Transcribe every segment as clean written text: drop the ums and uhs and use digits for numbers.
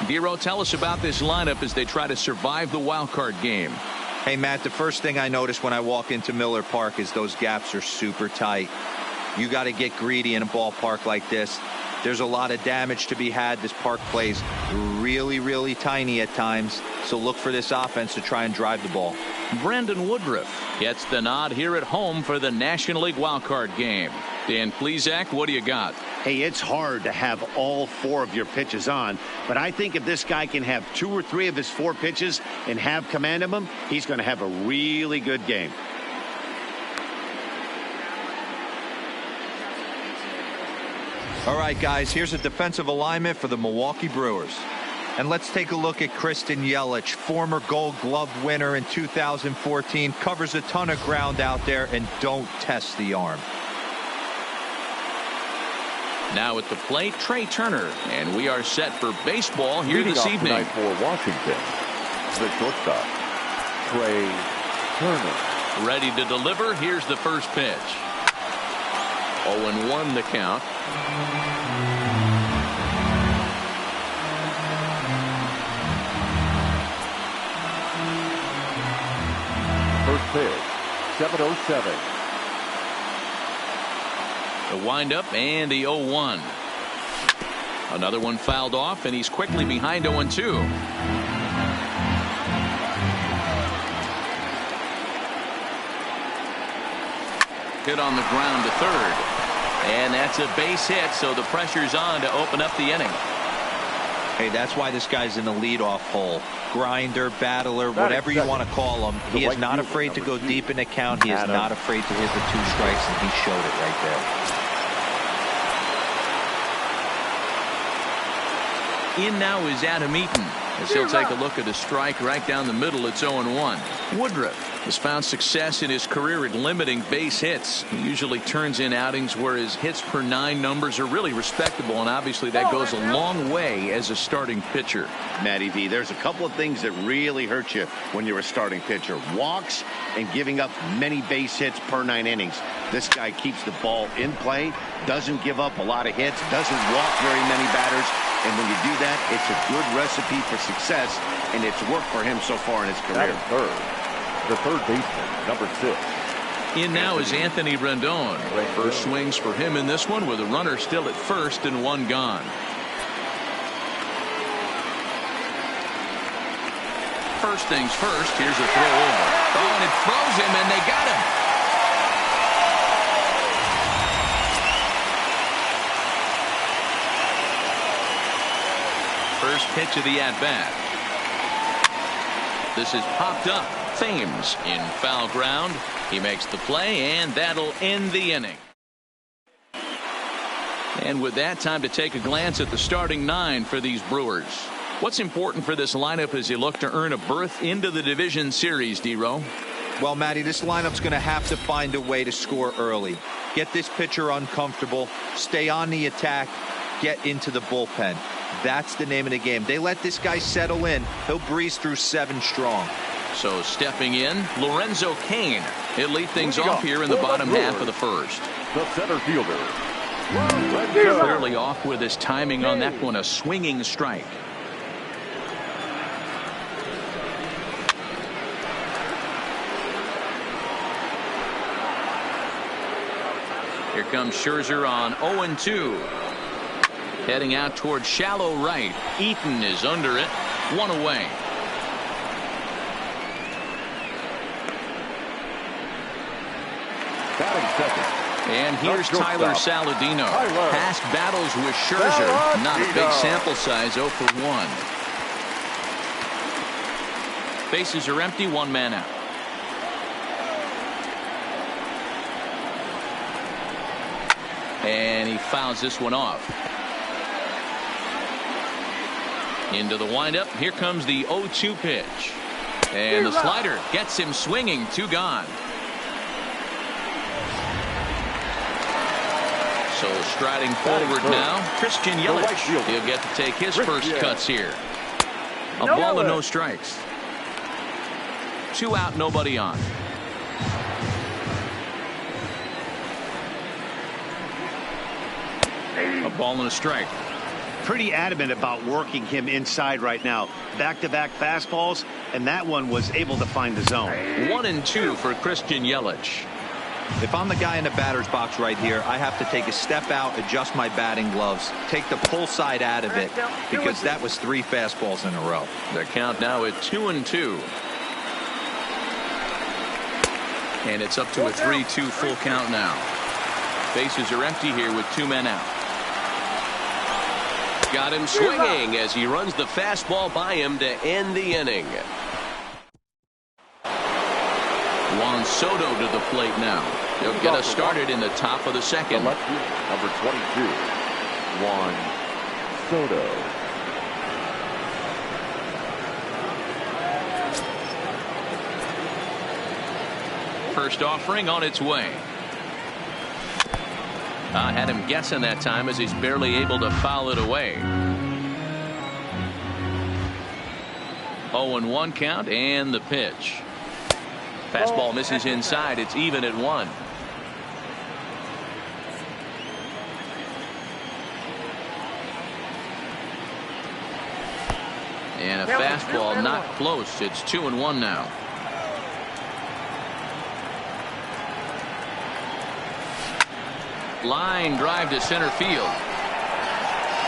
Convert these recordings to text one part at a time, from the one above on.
Dero, tell us about this lineup as they try to survive the wild card game. Hey, Matt, the first thing I notice when I walk into Miller Park is those gaps are super tight. You got to get greedy in a ballpark like this. There's a lot of damage to be had. This park plays really, really tiny at times, so look for this offense to try and drive the ball. Brandon Woodruff gets the nod here at home for the National League wildcard game. Dan Plesac, what do you got? Hey, it's hard to have all 4 of your pitches on, but I think if this guy can have 2 or 3 of his 4 pitches and have command of them, he's going to have a really good game. All right, guys, here's a defensive alignment for the Milwaukee Brewers. And let's take a look at Kristen Yelich, former Gold Glove winner in 2014, covers a ton of ground out there, and don't test the arm. Now at the plate, Trey Turner, and we are set for baseball here this evening. Tonight for Washington, the shortstop, Trey Turner. Ready to deliver. Here's the first pitch. 0-1 the count. First pitch, 7:07. The windup and the 0-1. Another one fouled off, and he's quickly behind 0-2. Hit on the ground to third. And that's a base hit, so the pressure's on to open up the inning. Hey, that's why this guy's in the leadoff hole. Grinder, battler, whatever you want to call him. He is not afraid to go deep in the count. He is not afraid to hit the 2 strikes, and he showed it right there. In now is Adam Eaton, as he'll take a look at a strike right down the middle. It's 0-1. Woodruff has found success in his career at limiting base hits. He usually turns in outings where his hits per 9 numbers are really respectable, and obviously that goes a long way as a starting pitcher. Matty V, there's a couple of things that really hurt you when you're a starting pitcher. Walks and giving up many base hits per 9 innings. This guy keeps the ball in play, doesn't give up a lot of hits, doesn't walk very many batters. And when you do that, it's a good recipe for success, and it's worked for him so far in his career. The third baseman, number 6. In now is Anthony Rendon. First swings for him in this one with a runner still at first and 1 gone. First things first, here's a throw over. Oh, and it throws him, and they got him. First pitch of the at-bat. This is popped up. Thames in foul ground. He makes the play, and that'll end the inning. And with that, time to take a glance at the starting 9 for these Brewers. What's important for this lineup as you look to earn a berth into the division series, Dero? Well, Matty, this lineup's going to have to find a way to score early. Get this pitcher uncomfortable, stay on the attack, get into the bullpen. That's the name of the game. They let this guy settle in. He'll breeze through 7 strong. So stepping in, Lorenzo Cain. He'll lead things off here in the bottom half of the first. The center fielder. Clearly off with his timing on that one. A swinging strike. Here comes Scherzer on 0-2. Heading out toward shallow right. Eaton is under it. 1 away. Batting second. And here's Tyler Saladino. Past battles with Scherzer. Not a big sample size. 0 for 1. Bases are empty. 1 man out. And he fouls this one off. Into the windup. Here comes the 0-2 pitch. And the slider gets him swinging. 2 gone. So striding forward now, Christian Yelich. He'll get to take his first cuts here. A ball and no strikes. 2 out, nobody on. A ball and a strike. pretty adamant about working him inside right now. Back-to-back fastballs, and that one was able to find the zone. 1-2 for Christian Yelich. If I'm the guy in the batter's box right here, I have to take a step out, adjust my batting gloves, take the pull side out of it, because that was 3 fastballs in a row. The count now at 2-2. And it's up to a 3-2 full count now. Bases are empty here with 2 men out. Got him swinging as he runs the fastball by him to end the inning. Juan Soto to the plate now. He'll get us started in the top of the second. The lefty, number 22, Juan Soto. First offering on its way. I had him guessing that time as he's barely able to foul it away. 0-1 count and the pitch. Fastball misses inside. It's even at 1. And a fastball not close. It's 2-1 now. Line drive to center field.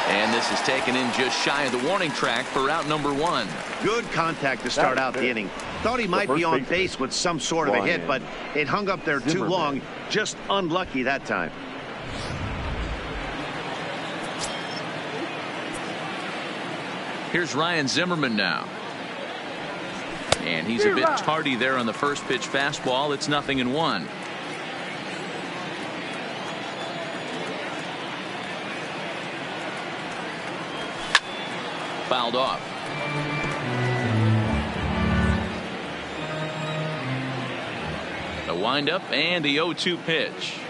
And this is taken in just shy of the warning track for out number 1. Good contact to start out the inning. Thought he might be on base with some sort of a hit, but it hung up there too long. Just unlucky that time. Here's Ryan Zimmerman now. And he's a bit tardy there on the first pitch fastball. It's 0-1. Fouled off. The windup and the 0-2 pitch.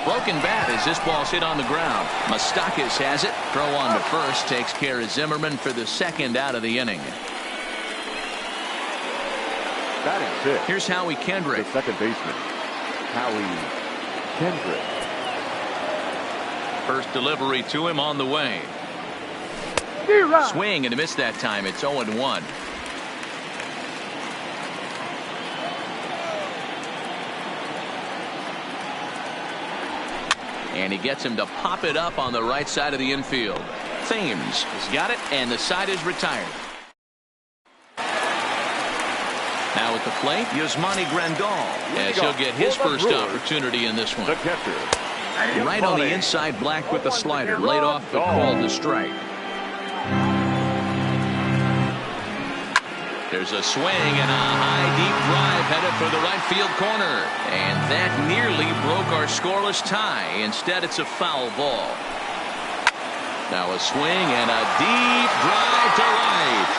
Broken bat as this ball's hit on the ground. Moustakas has it. Throw on to first takes care of Zimmerman for the second out of the inning. Batting 6. Here's Howie Kendrick. The second baseman, Howie Kendrick. First delivery to him on the way. Swing and a miss that time. It's 0-1. And he gets him to pop it up on the right side of the infield. Thames has got it, and the side is retired. Now at the plate, Yasmani Grandal, as he'll get his first opportunity in this one. The catcher. Right on the inside, Black with the slider. Laid off, but called to strike. There's a swing and a high deep drive headed for the right field corner. And that nearly broke our scoreless tie. Instead, it's a foul ball. Now a swing and a deep drive to right.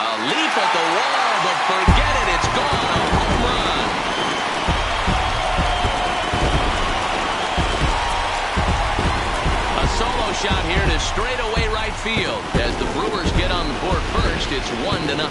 A leap at the wall, but forget it. It's gone. A home run. A solo shot here to straightaway right field. As the Brewers get on the board first, it's 1-0.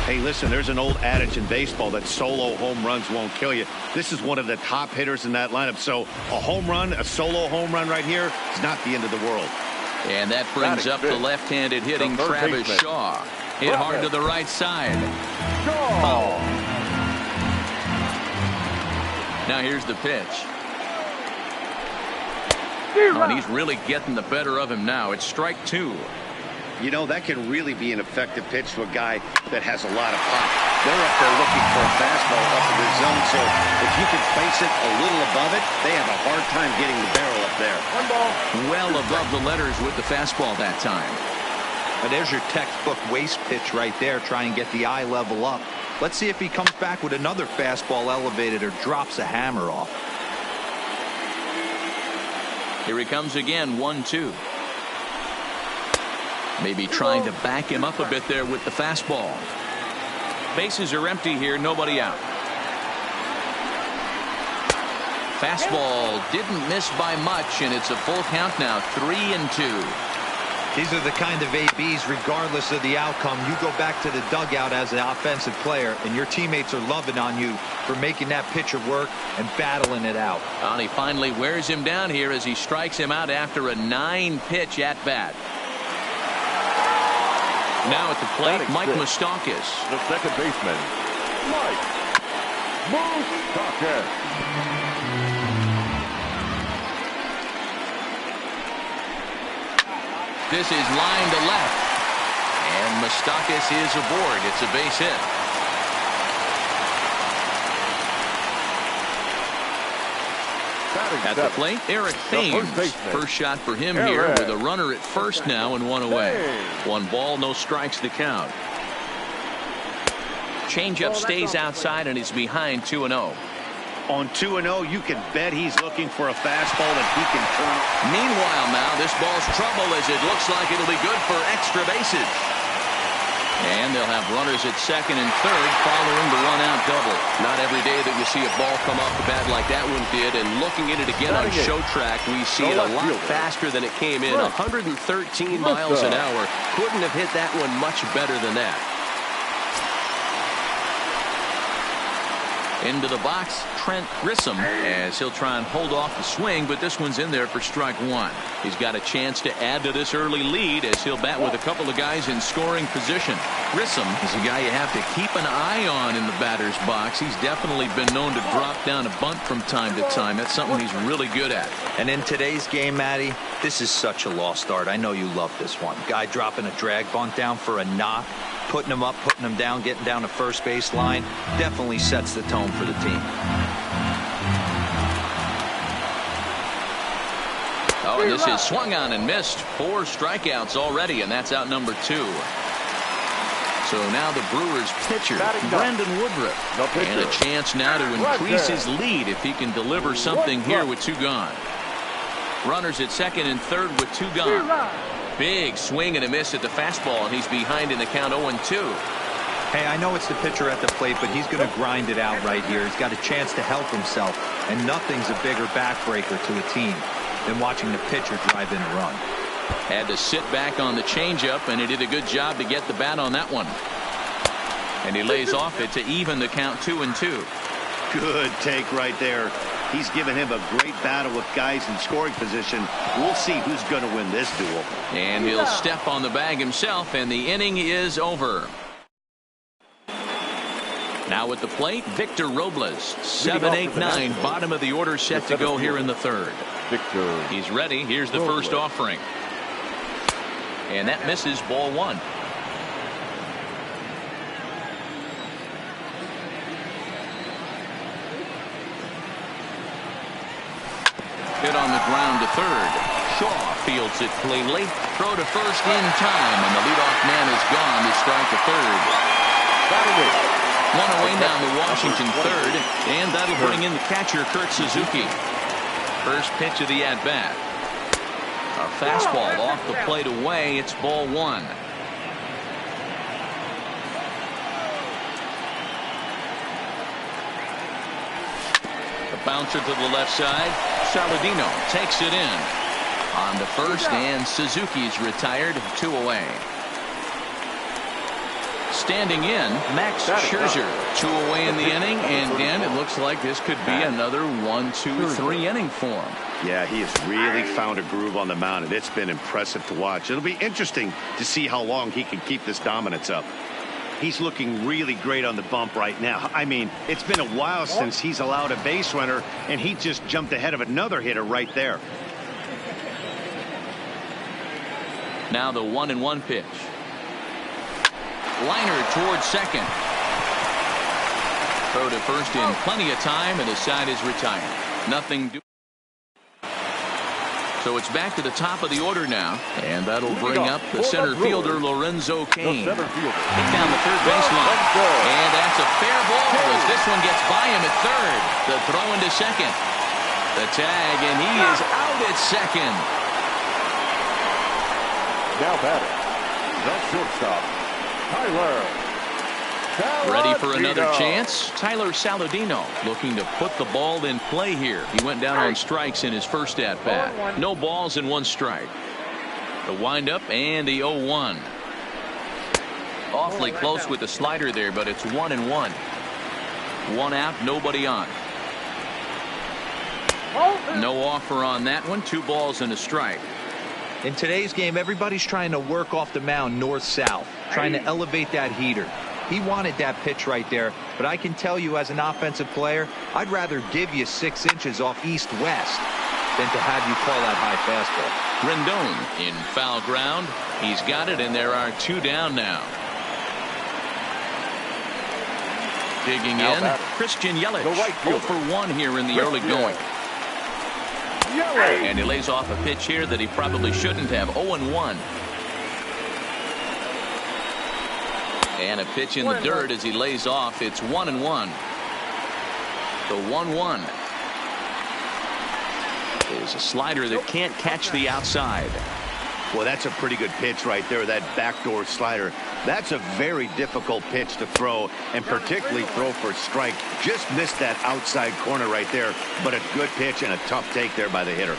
Hey, listen, there's an old adage in baseball that solo home runs won't kill you. This is one of the top hitters in that lineup. So a home run, a solo home run right here is not the end of the world. And that brings up the left-handed hitting Travis Shaw. Hit hard to the right side. Foul. Now here's the pitch. Oh, and he's really getting the better of him now. It's strike 2. You know, that can really be an effective pitch to a guy that has a lot of pop. They're up there looking for a fastball up in the zone, so if you can place it a little above it, they have a hard time getting the barrel up there. 1 ball. Well above the letters with the fastball that time. Now there's your textbook waist pitch right there. Try and get the eye level up. Let's see if he comes back with another fastball elevated or drops a hammer off. Here he comes again, 1-2. Maybe trying to back him up a bit there with the fastball. Bases are empty here, nobody out. Fastball didn't miss by much, and it's a full count now, 3-2. These are the kind of ABs, regardless of the outcome, you go back to the dugout as an offensive player, and your teammates are loving on you for making that pitcher work and battling it out. And he finally wears him down here as he strikes him out after a 9-pitch at-bat. Now at the plate, Mike Moustakas. The second baseman, Mike Moustakas. This is line to left. And Moustakas is aboard. It's a base hit. At the plate, Eric Thames. First shot for him here with a runner at first now and one away. 1 ball, no strikes to count. Changeup stays outside and is behind 2-0. On 2-0, you can bet he's looking for a fastball that he can turn. Meanwhile, now this ball's trouble as it looks like it'll be good for extra bases. And they'll have runners at second and third following the one-out double. Not every day that you see a ball come off the bat like that one did. And looking at it again on show track, we see it a lot faster than it came in. 113 miles an hour. Couldn't have hit that one much better than that. Into the box, Trent Grissom, as he'll try and hold off the swing, but this one's in there for strike 1. He's got a chance to add to this early lead as he'll bat with a couple of guys in scoring position. Grissom is a guy you have to keep an eye on in the batter's box. He's definitely been known to drop down a bunt from time to time. That's something he's really good at. And in today's game, Matty, this is such a lost art. I know you love this one. Guy dropping a drag bunt down for a knock, putting him up, putting him down, getting down to first base line, definitely sets the tone for the team. Oh, and this is swung on and missed. 4 strikeouts already, and that's out number 2. So now the Brewers pitcher, Brandon Woodruff, and a chance now to increase his lead if he can deliver something here with 2 gone. Runners at second and third with 2 gone. Big swing and a miss at the fastball, and he's behind in the count 0-2. Hey, I know it's the pitcher at the plate, but he's going to grind it out right here. He's got a chance to help himself, and nothing's a bigger backbreaker to a team than watching the pitcher drive in a run. Had to sit back on the changeup, and he did a good job to get the bat on that one. And he lays off it to even the count 2-2. Good take right there. He's given him a great battle with guys in scoring position. We'll see who's going to win this duel. And he'll step on the bag himself, and the inning is over. Now at the plate, Victor Robles. 7-8-9, bottom of the order, set to go here in the third. Victor. He's ready. Here's the first offering. And that misses, ball 1. Hit on the ground to third. Shaw fields it cleanly. Throw to first in time, and the leadoff man is gone to strike the third. 1 away now to Washington third, and that'll bring in the catcher, Kurt Suzuki. First pitch of the at-bat. A fastball off the plate away. It's ball 1. The bouncer to the left side. Saladino takes it in. On the first, and Suzuki's retired. 2 away. Standing in, Max Scherzer. 2 away in the inning, and Dan, it looks like this could be another 1, 2, 3 inning for him. Yeah, he has really found a groove on the mound, and it's been impressive to watch. It'll be interesting to see how long he can keep this dominance up. He's looking really great on the bump right now. I mean, it's been a while since he's allowed a base runner, and he just jumped ahead of another hitter right there. Now the 1-1 pitch. Liner towards second. Throw to first in plenty of time, and the side is retired. Nothing doing. So it's back to the top of the order now, and that'll bring up the center fielder, Lorenzo Cain. Hit down the third baseline, and that's a fair ball as this one gets by him at third. The throw into second. The tag, and he is out at second. Now batting, the shortstop, Tyler. Ready for another chance. Tyler Saladino looking to put the ball in play here. He went down on strikes in his first at bat. No balls and 1 strike. The windup and the 0-1. Awfully close with the slider there, but it's 1-1. One out, nobody on. No offer on that one. 2 balls and a strike. In today's game, everybody's trying to work off the mound north-south, trying to elevate that heater. He wanted that pitch right there, but I can tell you as an offensive player, I'd rather give you 6 inches off east-west than to have you call that high fastball. Rendon in foul ground. He's got it, and there are 2 down now. Digging in, Christian Yelich. 0 for 1 here in the early going. And he lays off a pitch here that he probably shouldn't have. 0-1. And a pitch in the dirt as he lays off. It's 1-1. The 1-1 is a slider that can't catch the outside. Well, that's a pretty good pitch right there, that backdoor slider. That's a very difficult pitch to throw, and particularly throw for a strike. Just missed that outside corner right there, but a good pitch and a tough take there by the hitter.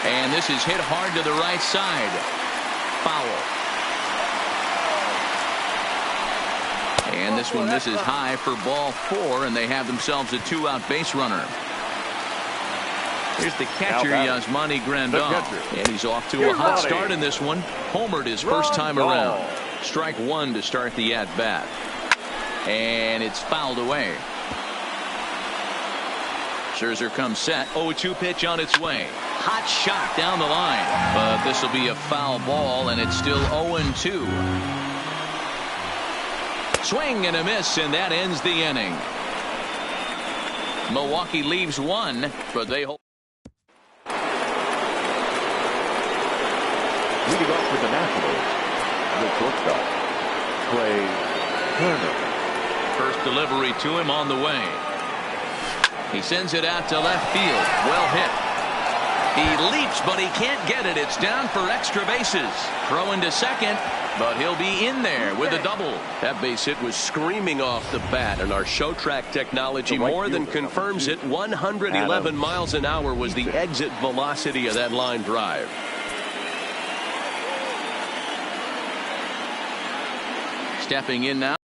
And this is hit hard to the right side. Foul. And this one misses high for ball 4, and they have themselves a 2-out base runner. Here's the catcher, Yasmani Grandal, and he's off to a hot start in this one. Homered his first time around. Strike 1 to start the at-bat. And it's fouled away. Scherzer comes set. 0-2 pitch on its way. Hot shot down the line. But this will be a foul ball, and it's still 0-2. Swing and a miss, and that ends the inning. Milwaukee leaves 1, but they hold. Leading off with the Nationals, the shortstop, Trey Turner. First delivery to him on the way. He sends it out to left field. Well hit. He leaps, but he can't get it. It's down for extra bases. Throw into second, but he'll be in there with a double. That base hit was screaming off the bat, and our show track technology more than confirms it. 111 miles an hour was the exit velocity of that line drive. Stepping in now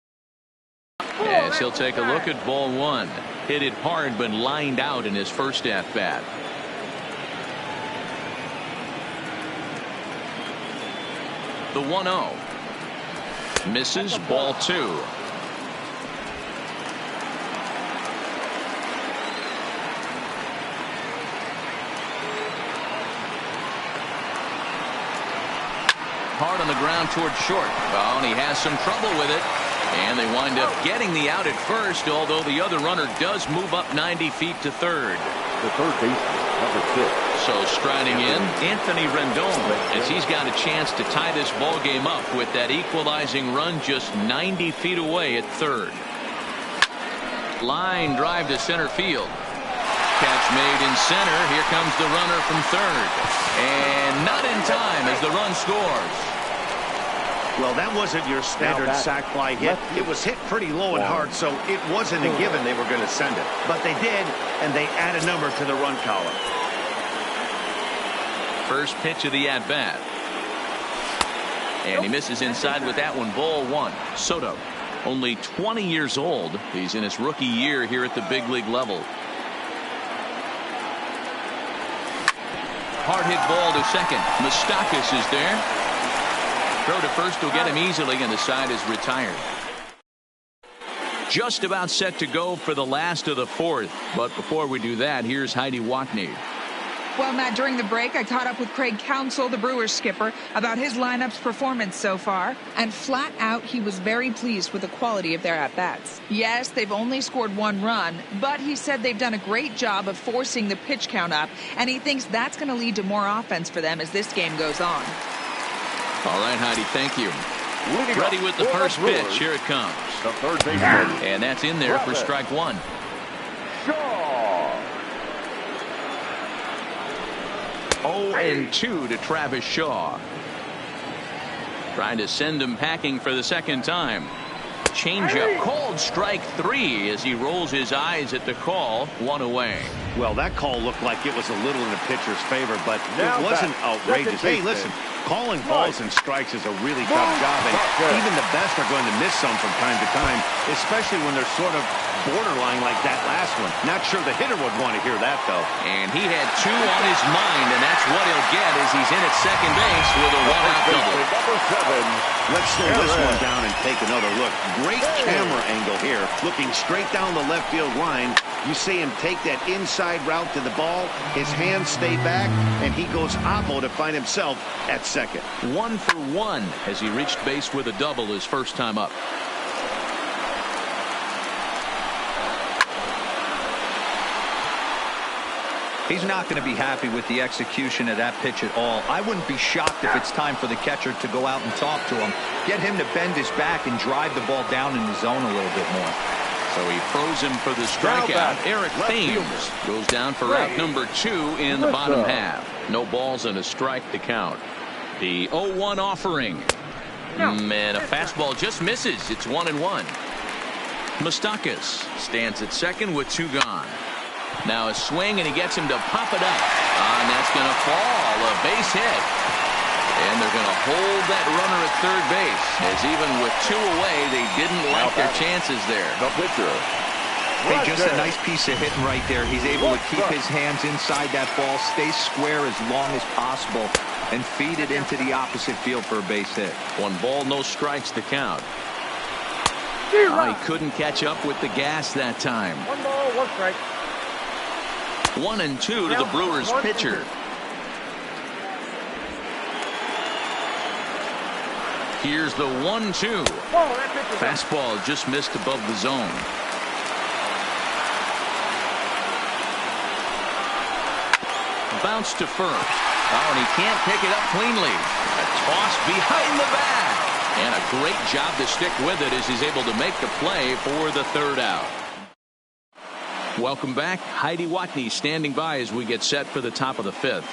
as he'll take a look at ball 1. Hit it hard, but lined out in his first at bat. The 1-0 misses. Ball 2. Hard on the ground toward short. Well, and he has some trouble with it. And they wind up getting the out at first, although the other runner does move up 90 feet to third. The third baseman, number 6. So striding in, Anthony Rendon, as he's got a chance to tie this ball game up with that equalizing run just 90 feet away at third. Line drive to center field. Catch made in center. Here comes the runner from third. And not in time as the run scores. Well, that wasn't your standard sac fly hit. It was hit pretty low and hard, so it wasn't a given they were going to send it. But they did, and they add a number to the run column. First pitch of the at-bat. And he misses inside with that one. Ball 1. Soto, only 20 years old. He's in his rookie year here at the big league level. Hard hit ball to second. Moustakas is there. Throw to first will get him easily, and the side is retired. Just about set to go for the last of the 4th. But before we do that, here's Heidi Watney. Well, Matt, during the break, I caught up with Craig Counsell, the Brewers skipper, about his lineup's performance so far. And flat out, he was very pleased with the quality of their at-bats. Yes, they've only scored 1 run, but he said they've done a great job of forcing the pitch count up, and he thinks that's going to lead to more offense for them as this game goes on. All right, Heidi, thank you. Ready with the first pitch. Here it comes. The third baseman. And that's in there for strike 1. Shaw. 0-2 to Travis Shaw. Trying to send him packing for the second time. Changeup called strike 3 as he rolls his eyes at the call. 1 away. Well, that call looked like it was a little in the pitcher's favor, but it wasn't outrageous. Hey, listen, Calling balls and strikes is a really tough job, and even the best are going to miss some from time to time, especially when they're sort of borderline like that last one. Not sure the hitter would want to hear that, though. And he had 2 on his mind, and that's what he'll get as he's in at second base with a one-out double. Number 7. Let's slow this one down and take another look. Great camera angle here, looking straight down the left field line. You see him take that inside route to the ball. His hands stay back, and he goes oppo to find himself at second. 1 for 1 as he reached base with a double his first time up. He's not going to be happy with the execution of that pitch at all. I wouldn't be shocked if it's time for the catcher to go out and talk to him. Get him to bend his back and drive the ball down in the zone a little bit more. So he froze him for the strikeout. Eric Thames goes down for out number 2 in the bottom half. No balls and a strike to count. The 0-1 offering. And a fastball just misses. It's 1-1. Mustakis stands at second with 2 gone. Now a swing, and he gets him to pop it up. And that's going to fall. A base hit. And they're going to hold that runner at third base, as even with 2 away, they didn't like their chances there. The pitcher. Hey, just a nice piece of hitting right there. He's able to keep his hands inside that ball, stay square as long as possible, and feed it into the opposite field for a base hit. 1 ball, no strikes to count. He couldn't catch up with the gas that time. 1 ball, 1 strike. 1-2 to the Brewers pitcher. Here's the 1-2. Fastball just missed above the zone. Bounce to first. Oh, and he can't pick it up cleanly. A toss behind the back. And a great job to stick with it as he's able to make the play for the 3rd out. Welcome back. Heidi Watney standing by as we get set for the top of the 5th.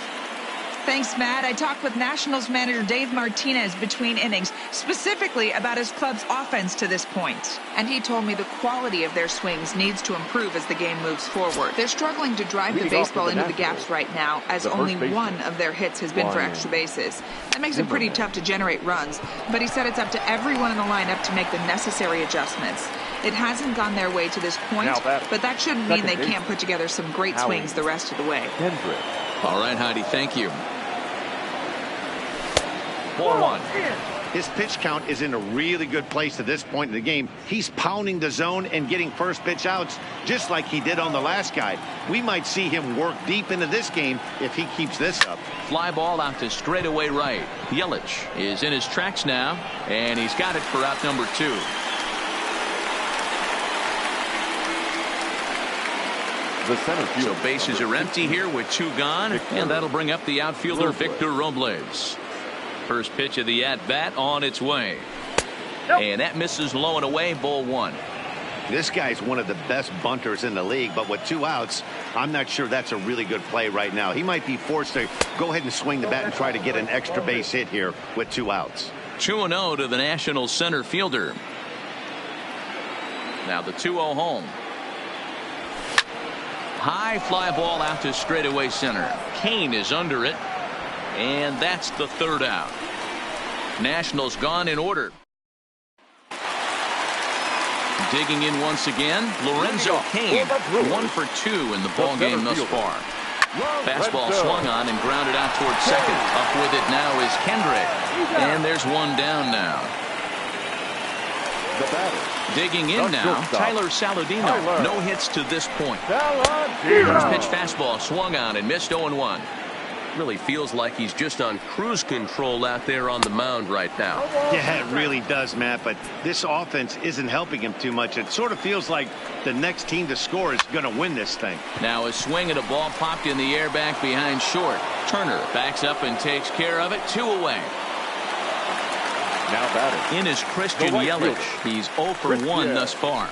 Thanks, Matt. I talked with Nationals manager Dave Martinez between innings, specifically about his club's offense to this point. And he told me the quality of their swings needs to improve as the game moves forward. They're struggling to drive the baseball into the gaps right now, as only 1 of their hits has been for extra bases. That makes it pretty tough to generate runs, but he said it's up to everyone in the lineup to make the necessary adjustments. It hasn't gone their way to this point, but that shouldn't mean they can't put together some great swings the rest of the way. All right, Heidi, thank you. 4-1. His pitch count is in a really good place at this point in the game. He's pounding the zone and getting first pitch outs just like he did on the last guy. We might see him work deep into this game if he keeps this up. Fly ball out to straightaway right. Yelich is in his tracks now, and he's got it for out number 2. So bases are empty here with 2 gone, and that'll bring up the outfielder Victor Robles. First pitch of the at-bat on its way. And that misses low and away, ball 1. This guy's one of the best bunters in the league, but with 2 outs, I'm not sure that's a really good play right now. He might be forced to go ahead and swing the bat and try to get an extra base hit here with 2 outs. 2-0 to the National center fielder. Now the 2-0 home. High fly ball out to straightaway center. Kane is under it. And that's the 3rd out. Nationals gone in order. Digging in once again, Lorenzo Kane. 1 for 2 in the ball game thus far. Fastball swung on and grounded out towards second. Up with it now is Kendrick. And there's 1 down now. Digging in now, Tyler Saladino. No hits to this point. First pitch fastball swung on and missed 0-1. Really feels like he's just on cruise control out there on the mound right now. Yeah, it really does, Matt, but this offense isn't helping him too much. It sort of feels like the next team to score is going to win this thing. Now a swing and a ball popped in the air back behind short. Turner backs up and takes care of it. 2 away. Now batting. In is Christian Yelich. He's 0 for 1 thus far.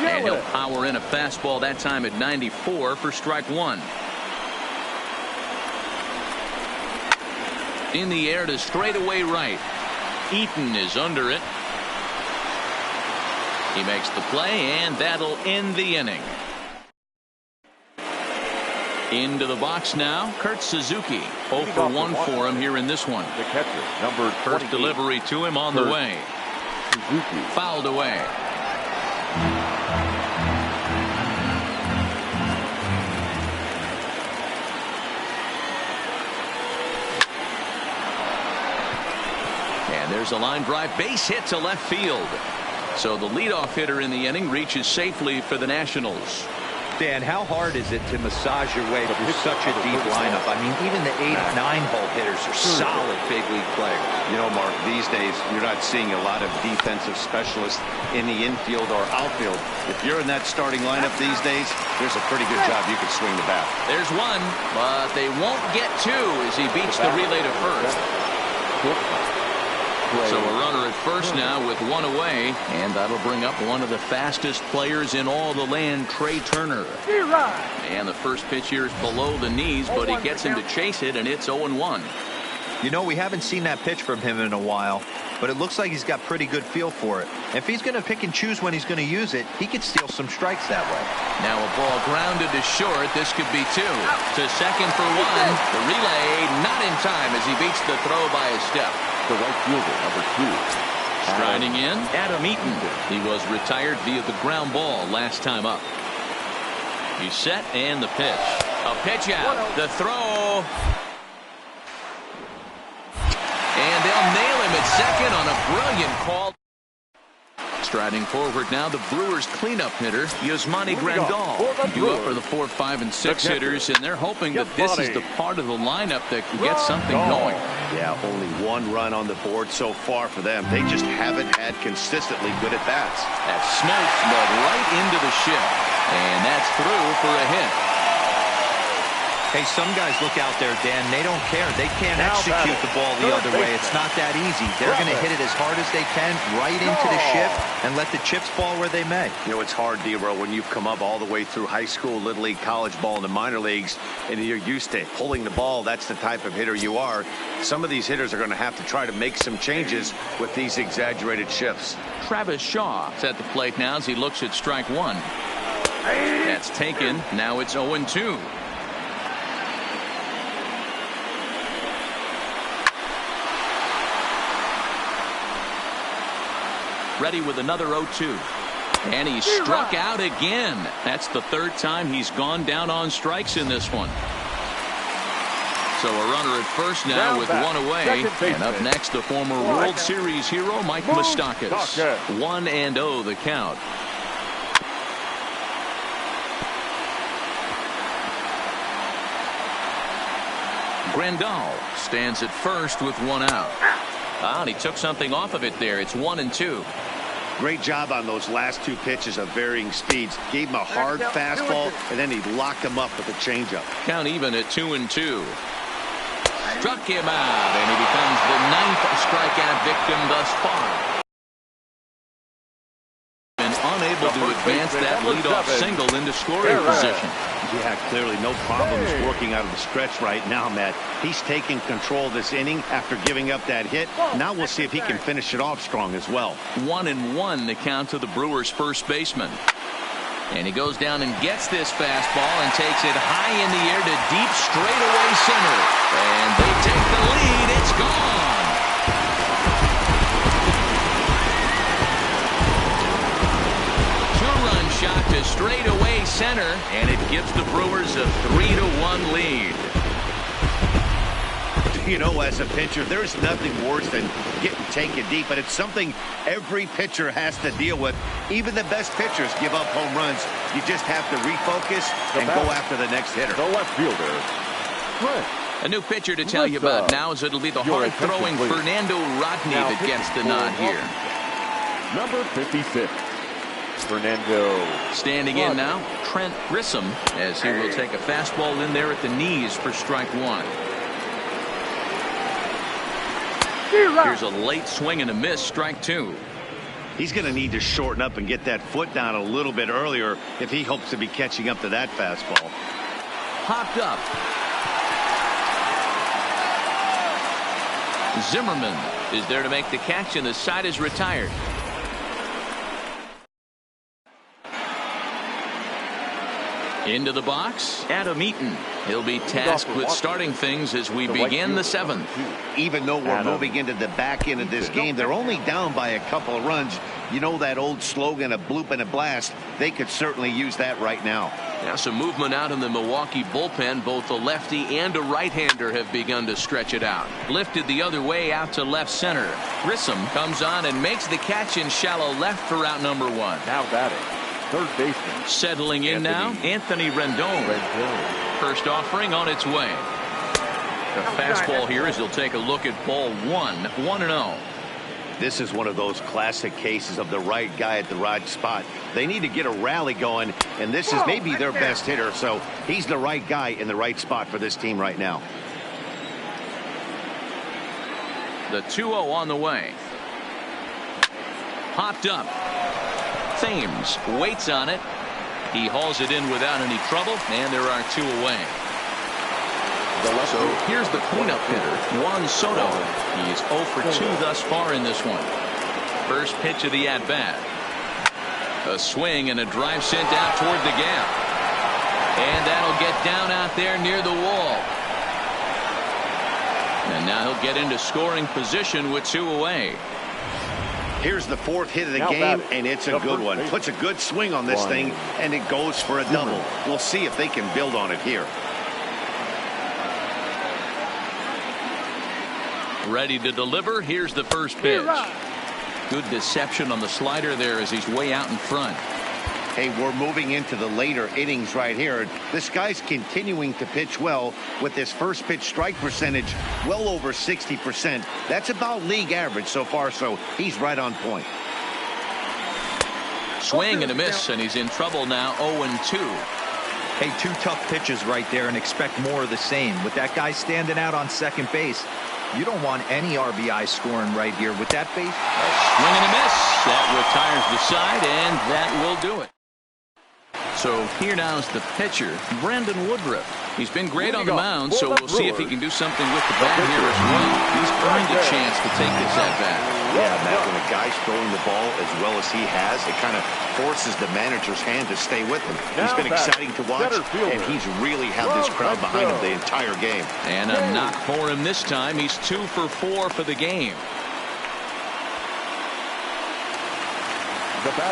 And he'll power in a fastball that time at 94 for strike 1. In the air to straightaway right. Eaton is under it. He makes the play, and that'll end the inning. Into the box now, Kurt Suzuki. 0 for 1 for him here in this one. The catcher, number 28. First delivery to him on the way. Suzuki. Fouled away. And there's a line drive base hit to left field. So the leadoff hitter in the inning reaches safely for the Nationals. Dan, how hard is it to massage your way through such a deep lineup? I mean, even the 8 and 9 hole hitters are solid big league players. You know, Mark, these days you're not seeing a lot of defensive specialists in the infield or outfield. If you're in that starting lineup these days, there's a pretty good job you could swing the bat. There's one, but they won't get two as he beats the relay to first. So a runner at first now with one away, and that'll bring up one of the fastest players in all the land, Trey Turner. And the first pitch here is below the knees, but he gets him to chase it, and it's 0-1. You know, we haven't seen that pitch from him in a while, but it looks like he's got pretty good feel for it. If he's going to pick and choose when he's going to use it, he could steal some strikes that way. Now a ball grounded to short. This could be 2. To second for 1. The relay not in time as he beats the throw by a step. The right fielder, number 2. Striding in, Adam Eaton. He was retired via the ground ball last time up. He's set, and the pitch. A pitch out. The throw. And they'll nail him at second on a brilliant call. Striding forward now, the Brewers cleanup hitter, Yasmani Grandal. Due up for the 4, 5, and 6 hitters, and they're hoping that this is the part of the lineup that can get something going. Yeah, only 1 run on the board so far for them. They just haven't had consistently good at-bats. That smoke led right into the shift, and that's through for a hit. Hey, some guys look out there, Dan, they don't care. They can't execute the ball the other way. It's not that easy. They're going to hit it as hard as they can right into the shift and let the chips fall where they may. You know, it's hard, D-Row, when you've come up all the way through high school, little league, college ball, and the minor leagues, and you're used to pulling the ball. That's the type of hitter you are. Some of these hitters are going to have to try to make some changes with these exaggerated shifts. Travis Shaw is at the plate now as he looks at strike 1. That's taken. Now it's 0-2. Ready with another 0-2. And he struck out again. That's the 3rd time he's gone down on strikes in this one. So a runner at first now with 1 away. And up next, the former World Series hero, Mike Moustakas. 1-0 the count. Grandal stands at first with 1 out. And he took something off of it there. It's 1-2. Great job on those last 2 pitches of varying speeds. Gave him a hard fastball, and then he locked him up with a changeup. Count even at 2-2. Struck him out, and he becomes the 9th strikeout victim thus far. Been unable to advance that leadoff single into scoring position. Yeah, clearly no problems working out of the stretch right now, Matt. He's taking control of this inning after giving up that hit. Now we'll see if he can finish it off strong as well. 1-1 the count to the Brewers' first baseman. And he goes down and gets this fastball and takes it high in the air to deep straightaway center. And they take the lead. It's gone. Shot to straightaway center, and it gives the Brewers a 3-1 lead. You know, as a pitcher, there's nothing worse than getting taken deep, but it's something every pitcher has to deal with. Even the best pitchers give up home runs. You just have to refocus and go after the next hitter. The left fielder. A new pitcher to tell you about now is it'll be the hard-throwing Fernando Rodney that gets the nod here. Number 56. Fernando. Standing in now, Trent Grissom, as he will take a fastball in there at the knees for strike 1. Here's a late swing and a miss, strike 2. He's going to need to shorten up and get that foot down a little bit earlier if he hopes to be catching up to that fastball. Hopped up. Zimmerman is there to make the catch, and the side is retired. Into the box, Adam Eaton. He'll be tasked with starting things as we begin the 7th. Even though we're moving into the back end of this game, they're only down by a couple of runs. You know that old slogan, a bloop and a blast. They could certainly use that right now. Now some movement out in the Milwaukee bullpen. Both a lefty and a right-hander have begun to stretch it out. Lifted the other way out to left center. Grissom comes on and makes the catch in shallow left for out number 1. Now batting, third baseman. Settling in now, Anthony Rendon. First offering on its way. The fastball here as he'll take a look at ball 1, 1-0. This is one of those classic cases of the right guy at the right spot. They need to get a rally going, and this is maybe their best hitter, so he's the right guy in the right spot for this team right now. The 2-0 on the way. Popped up. Thames waits on it. He hauls it in without any trouble, and there are 2 away. So here's the cleanup hitter, Juan Soto. He is 0 for 2 thus far in this one. First pitch of the at-bat. A swing and a drive sent out toward the gap. And that'll get down out there near the wall. And now he'll get into scoring position with 2 away. Here's the 4th hit of the game, and it's a good one. Puts a good swing on this thing, and it goes for a double. We'll see if they can build on it here. Ready to deliver. Here's the first pitch. Good deception on the slider there as he's way out in front. Hey, we're moving into the later innings right here. This guy's continuing to pitch well with his first pitch strike percentage well over 60%. That's about league average so far, so he's right on point. Swing and a miss, and he's in trouble now, 0-2. Hey, 2 tough pitches right there, and expect more of the same. With that guy standing out on second base, you don't want any RBI scoring right here with that base. Swing and a miss. That retires the side, and that will do it. So here now is the pitcher, Brandon Woodruff. He's been great on the mound, so we'll see if he can do something with the bat here as well. He's earned a chance to take this at bat. Yeah, Matt, when a guy's throwing the ball as well as he has, it kind of forces the manager's hand to stay with him. He's been exciting to watch, and he's really had this crowd behind him the entire game. And a knock for him this time. He's 2 for 4 for the game.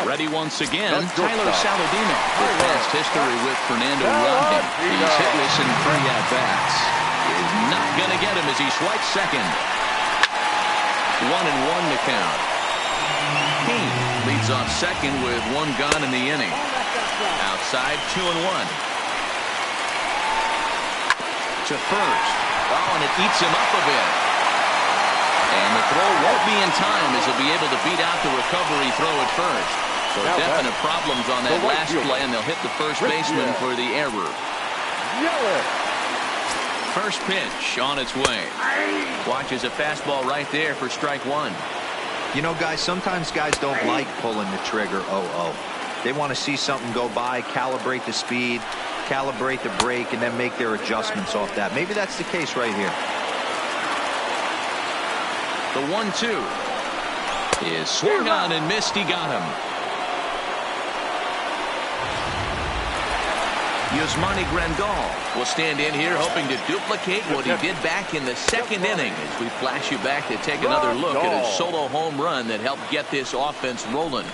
Ready once again, Tyler Saladino. With past history with Fernando Rodney. He's hitless in 3 at-bats. Is not going to get him as he swipes second. 1-1 to count. King leads off second with 1 gone in the inning. Outside, 2-1. To first. Oh, and it eats him up a bit. And the throw won't be in time as he'll be able to beat out the recovery throw at first. So definite problems on that last play, and they'll hit the first baseman for the error. First pitch on its way. Watches a fastball right there for strike 1. You know, guys, sometimes guys don't like pulling the trigger 0-0. They want to see something go by, calibrate the speed, calibrate the brake, and then make their adjustments off that. Maybe that's the case right here. The 1-2 is swung on and missed. He got him. Yasmani Grandal will stand in here hoping to duplicate what he did back in the 2nd inning as we flash you back to take another look at his solo home run that helped get this offense rolling.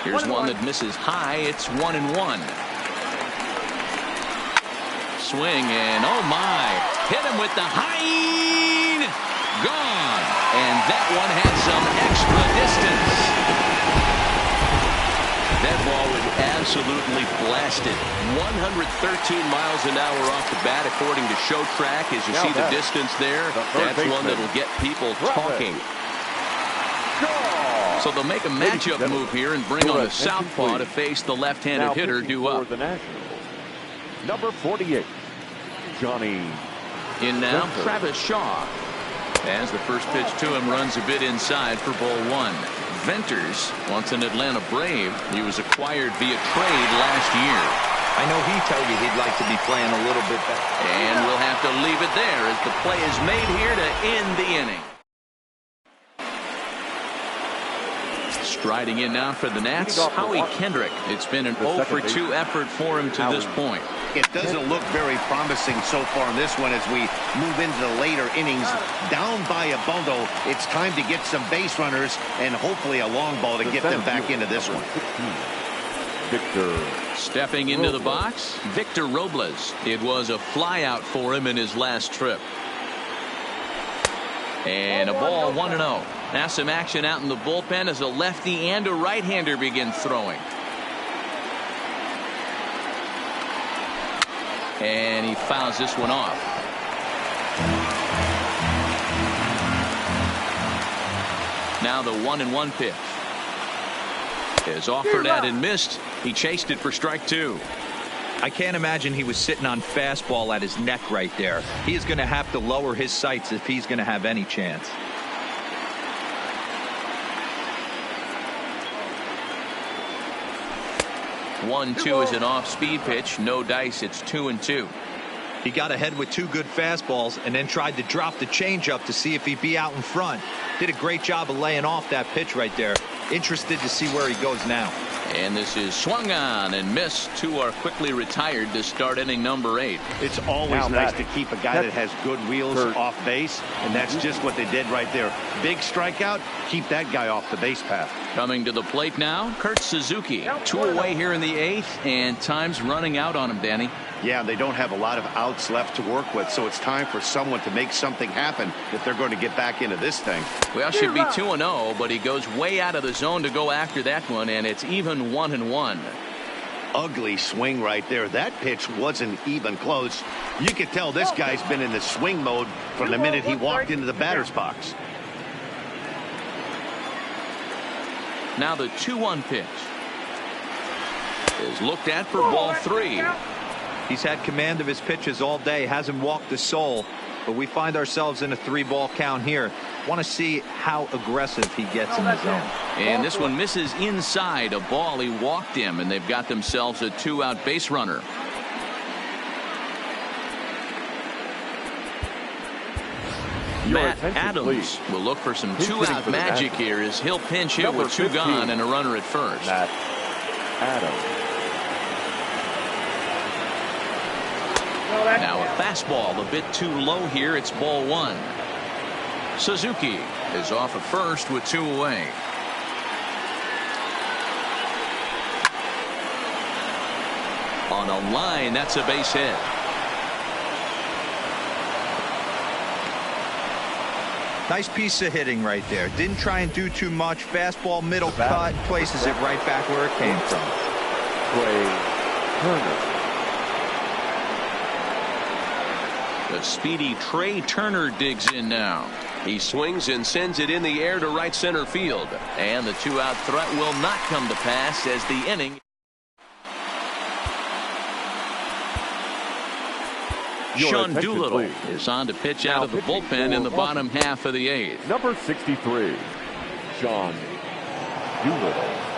Here's one that misses high. It's 1-1. Swing and oh my, hit him with the high, gone. And that one had some extra distance. That ball was absolutely blasted. 113 miles an hour off the bat according to Show Track. As you see the distance there, that's one that'll get people talking. So they'll make a matchup move here and bring on the southpaw to face the left-handed hitter due up. Number 48, Johnny. In now, Travis Shaw. As the first pitch to him runs a bit inside for ball 1. Venters, once an Atlanta Brave, he was acquired via trade last year. I know he told you he'd like to be playing a little bit better. And we'll have to leave it there as the play is made here to end the inning. Striding in now for the Nats, Howie Kendrick. It's been an 0 for 2 effort for him to this point. It doesn't look very promising so far in this one as we move into the later innings. Down by a bundle, it's time to get some base runners and hopefully a long ball to get them back into this one. Victor. Stepping into the box, Victor Robles. It was a fly out for him in his last trip. And a ball 1-0. Now some action out in the bullpen as a lefty and a right-hander begin throwing. And he fouls this one off. Now the 1-1 pitch is offered at and missed. He chased it for strike 2. I can't imagine he was sitting on fastball at his neck right there. He is going to have to lower his sights if he's going to have any chance. One, 2 is an off-speed pitch. No dice. It's 2-2. He got ahead with 2 good fastballs and then tried to drop the changeup to see if he'd be out in front. Did a great job of laying off that pitch right there. Interested to see where he goes now. And this is swung on and missed. 2 are quickly retired to start inning number 8. It's always nice to keep a guy that has good wheels off base, and that's just what they did right there. Big strikeout, keep that guy off the base path. Coming to the plate now, Kurt Suzuki. 2 away here in the 8th, and time's running out on him, Danny. Yeah, they don't have a lot of outs left to work with, so it's time for someone to make something happen if they're going to get back into this thing. Well, should be 2-0, but he goes way out of the zone to go after that one, and it's even 1-1. Ugly swing right there. That pitch wasn't even close. You could tell this guy's been in the swing mode from the minute he walked into the batter's box. Now the 2-1 pitch is looked at for ball 3. He's had command of his pitches all day, hasn't walked a soul, but we find ourselves in a 3-ball count here. Want to see how aggressive he gets in the zone. And this one misses inside a ball. He walked him, and they've got themselves a 2-out base runner. Matt Adams will look for some 2-out magic here as he'll pinch hit with 2 gone and a runner at first. Matt Adams. Now a fastball a bit too low here. It's ball 1. Suzuki is off at first with 2 away. On a line, that's a base hit. Nice piece of hitting right there. Didn't try and do too much. Fastball, middle cut, places it right back where it came from. Trey Turner. The speedy Trey Turner digs in now. He swings and sends it in the air to right center field. And the 2-out threat will not come to pass as the inning. Sean Doolittle is on to pitch out of the bullpen in the bottom half of the 8th. Number 63, Sean Doolittle.